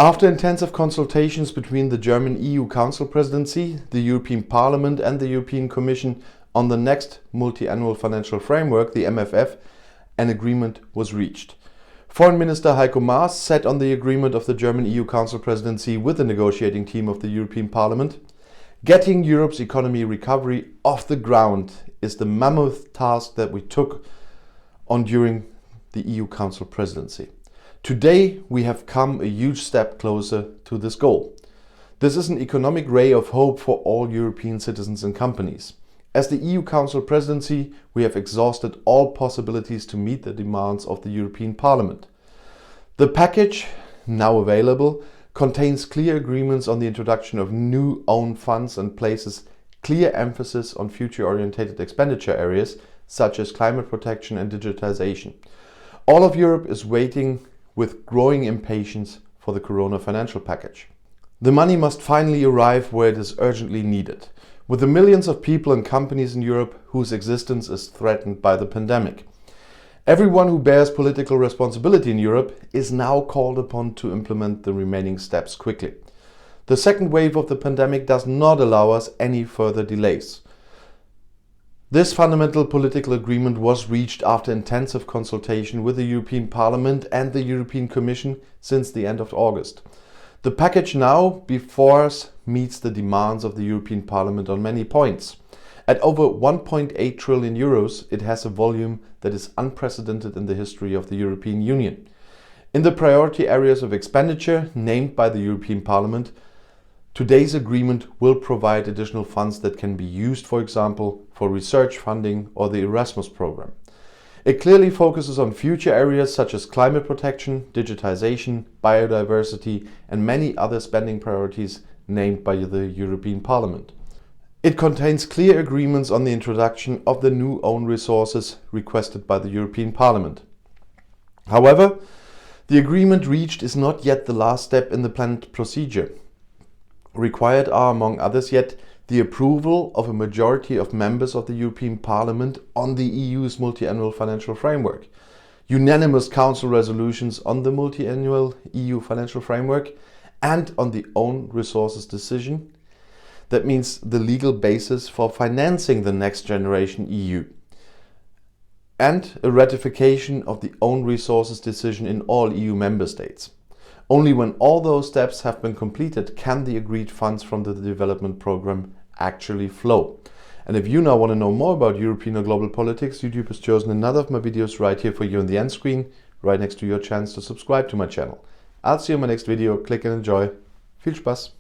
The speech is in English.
After intensive consultations between the German EU Council Presidency, the European Parliament and the European Commission on the next Multiannual Financial Framework, the MFF, an agreement was reached. Foreign Minister Heiko Maas sat on the agreement of the German EU Council Presidency with the negotiating team of the European Parliament. Getting Europe's economy recovery off the ground is the mammoth task that we took on during the EU Council Presidency. Today we have come a huge step closer to this goal. This is an economic ray of hope for all European citizens and companies. As the EU Council Presidency, we have exhausted all possibilities to meet the demands of the European Parliament. The package, now available, contains clear agreements on the introduction of new own funds and places clear emphasis on future-oriented expenditure areas such as climate protection and digitization. All of Europe is waiting with growing impatience for the Corona financial package. The money must finally arrive where it is urgently needed, with the millions of people and companies in Europe whose existence is threatened by the pandemic. Everyone who bears political responsibility in Europe is now called upon to implement the remaining steps quickly. The second wave of the pandemic does not allow us any further delays. This fundamental political agreement was reached after intensive consultation with the European Parliament and the European Commission since the end of August. The package now before us meets the demands of the European Parliament on many points. At over 1.8 trillion euros, it has a volume that is unprecedented in the history of the European Union. In the priority areas of expenditure named by the European Parliament, today's agreement will provide additional funds that can be used, for example, for research funding or the Erasmus program. It clearly focuses on future areas such as climate protection, digitization, biodiversity, and many other spending priorities named by the European Parliament. It contains clear agreements on the introduction of the new own resources requested by the European Parliament. However, the agreement reached is not yet the last step in the planned procedure. Required are, among others, yet the approval of a majority of members of the European Parliament on the EU's Multiannual Financial Framework, unanimous Council resolutions on the Multiannual EU Financial Framework and on the own resources decision. That means the legal basis for financing the next generation EU. And a ratification of the own resources decision in all EU member states. Only when all those steps have been completed can the agreed funds from the development program actually flow. And if you now want to know more about European or global politics, YouTube has chosen another of my videos right here for you on the end screen, right next to your chance to subscribe to my channel. I'll see you in my next video. Click and enjoy. Viel Spaß!